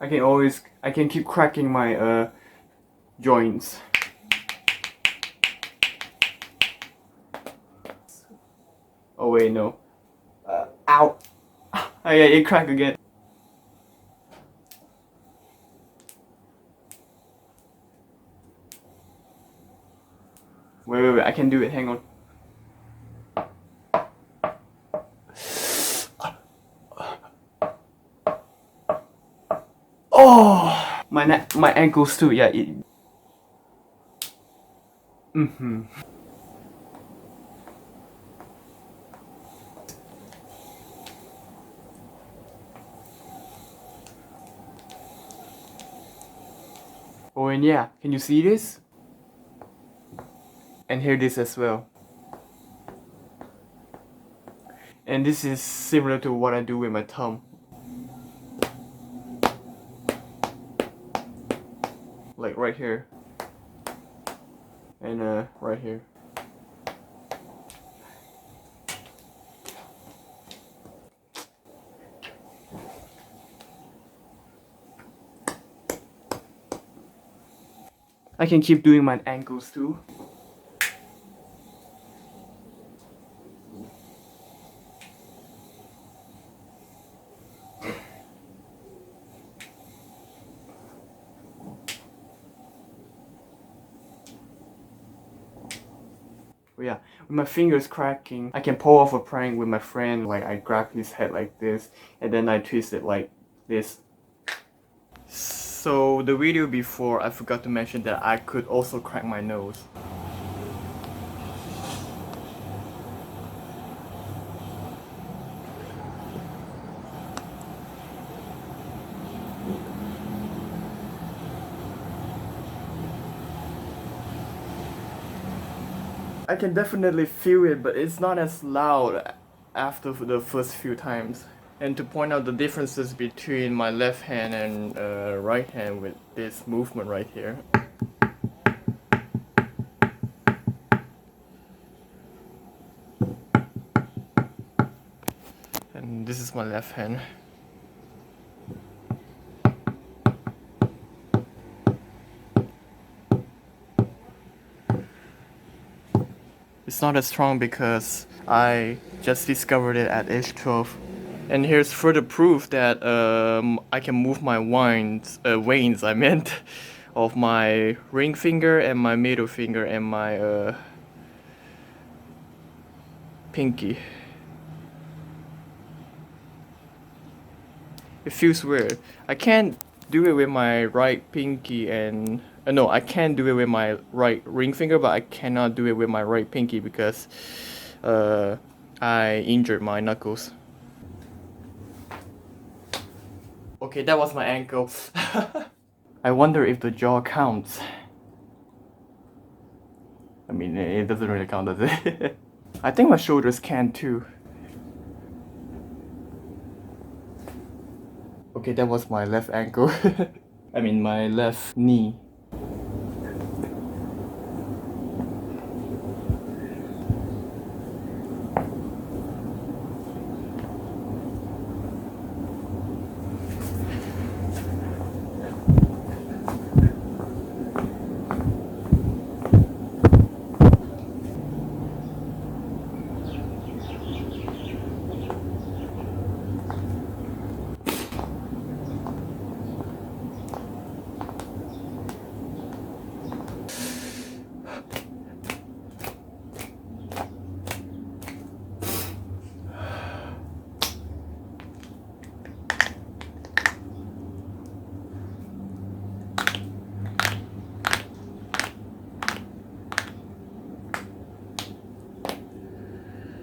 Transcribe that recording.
I can keep cracking my joints. Oh wait, no. Ow! Oh yeah, it cracked again. Wait, I can do it, hang on. Oh! My ankles too, yeah. Oh, and yeah, can you see this? And hear this as well. And this is similar to what I do with my thumb. Like right here. And right here. I can keep doing my ankles too. But yeah, with my fingers cracking, I can pull off a prank with my friend. Like I grab his head like this, and then I twist it like this. So the video before, I forgot to mention that I could also crack my nose. I can definitely feel it, but it's not as loud after the first few times. And to point out the differences between my left hand and right hand with this movement right here. And this is my left hand. It's not as strong because I just discovered it at age 12. And here's further proof that I can move my veins, I meant, of my ring finger and my middle finger and my pinky. It feels weird. I can't do it with my right pinky and no, I can do it with my right ring finger, but I cannot do it with my right pinky because I injured my knuckles. Okay, that was my ankle. I wonder if the jaw counts. I mean, it doesn't really count, does it? I think my shoulders can too. Okay, that was my left ankle. I mean, my left knee.